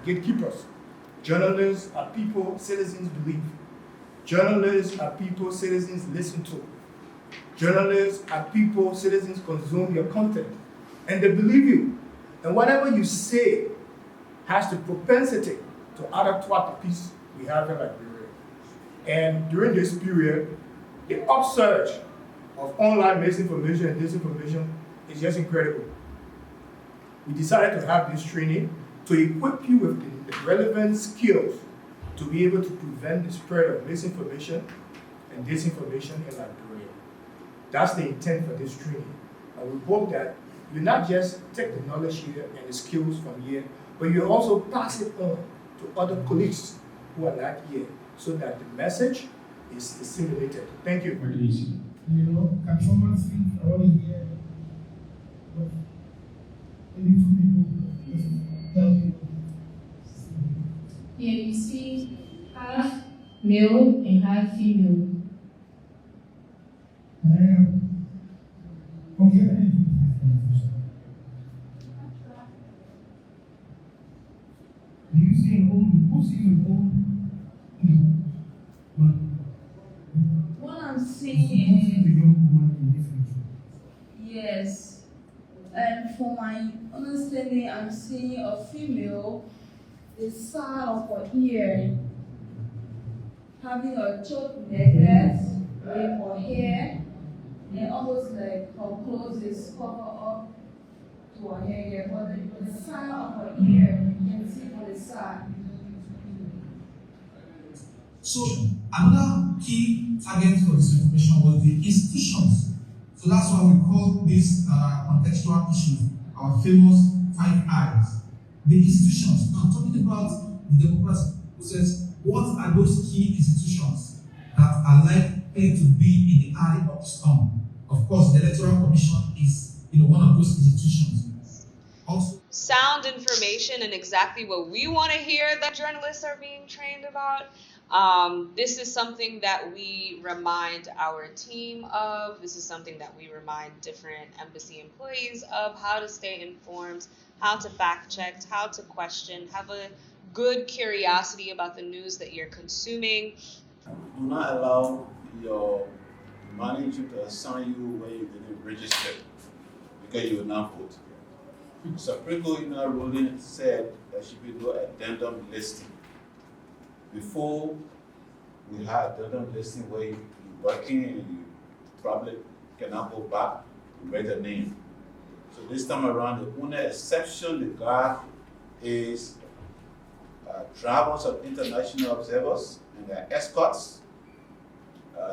gatekeepers. Journalists are people citizens believe. Journalists are people citizens listen to. Journalists are people citizens consume your content. And they believe you. And whatever you say has the propensity to add to the peace we have in Liberia. And during this period, the upsurge of online misinformation and disinformation is just incredible. We decided to have this training to equip you with the relevant skills to be able to prevent the spread of misinformation and disinformation in Liberia. That's the intent for this training. And we hope that you not just take the knowledge here and the skills from here, but you also pass it on to other colleagues who are not here, so that the message is disseminated. Thank you. Very easy. You know, can someone speak around here? Maybe two people tell me. Here you see half male and half female. Okay. Do you see an old? Who sees an old? What I'm seeing, The young woman in this picture. yes, and for my understanding, I'm seeing a female, the side of her ear, having a choke necklace with her hair, and almost like her clothes is covered up to her hair, but the side of her ear, you can see on the side. So another key target for this information was the institutions. So that's why we call this contextual issue our famous 5 I's. The institutions. Now talking about the democratic process, what are those key institutions that are likely to be in the eye of the storm? Of course, the Electoral Commission is one of those institutions. Also, sound information and exactly what we want to hear that journalists are being trained about. This is something that we remind our team of. This is something that we remind different embassy employees of, how to stay informed, how to fact check, how to question, have a good curiosity about the news that you're consuming. Do not allow your manager to assign you where you didn't register because you will not vote. Supreme Court in our ruling said that should be do addendum listing. Before we had addendum listing where you're working and you probably cannot go back to read the name. So this time around, the only exception they got is travels of international observers and their escorts,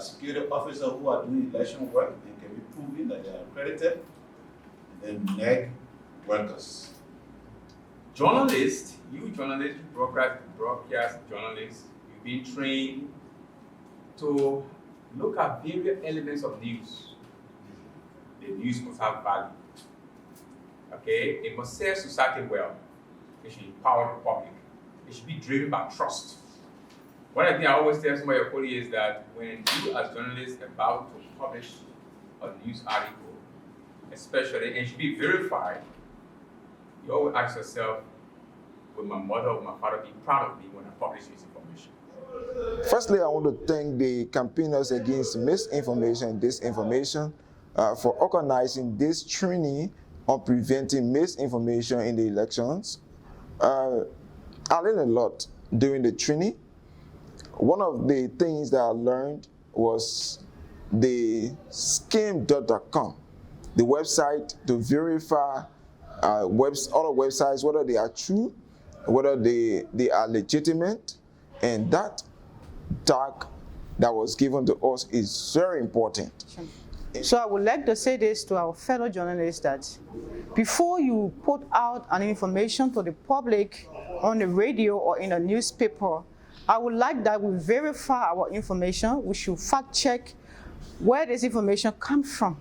security officers who are doing election work and can be proven that they are accredited, and then NEG workers. Journalists, you journalists, broadcast journalists, you've been trained to look at various elements of news. The news must have value. Okay, it must serve society well. It should empower the public. It should be driven by trust. One of the things I always tell some of your colleagues is that when you as journalists are about to publish a news article, especially, and it should be verified, you always ask yourself, will my mother or my father be proud of me when I publish this information? Firstly, I want to thank the campaigners against misinformation and disinformation for organizing this training on preventing misinformation in the elections. I learned a lot during the training. One of the things that I learned was the scheme.com, the website to verify other websites, whether they are true, whether they are legitimate, and that tag that was given to us is very important. So I would like to say this to our fellow journalists, that before you put out an information to the public on the radio or in a newspaper, I would like that we verify our information. We should fact check where this information comes from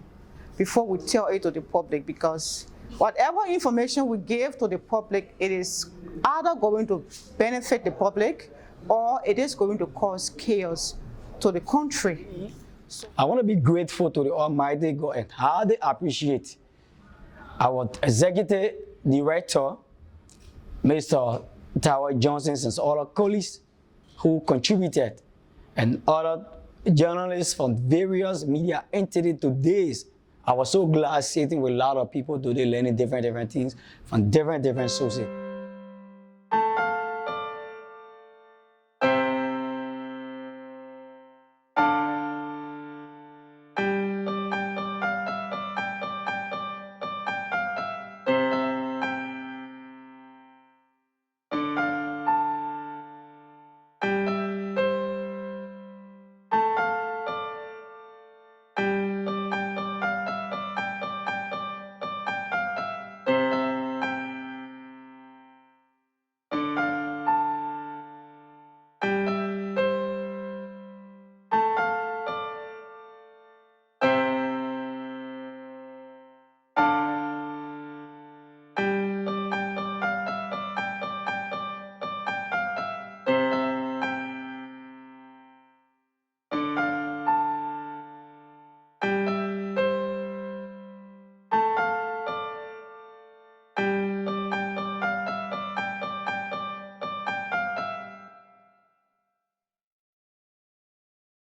before we tell it to the public, because whatever information we give to the public, it is either going to benefit the public or it is going to cause chaos to the country. I want to be grateful to the Almighty God and highly appreciate our executive director, Mr. Tower Johnsons and all our colleagues who contributed, and other journalists from various media entities to this. I was so glad sitting with a lot of people today learning different things from different sources.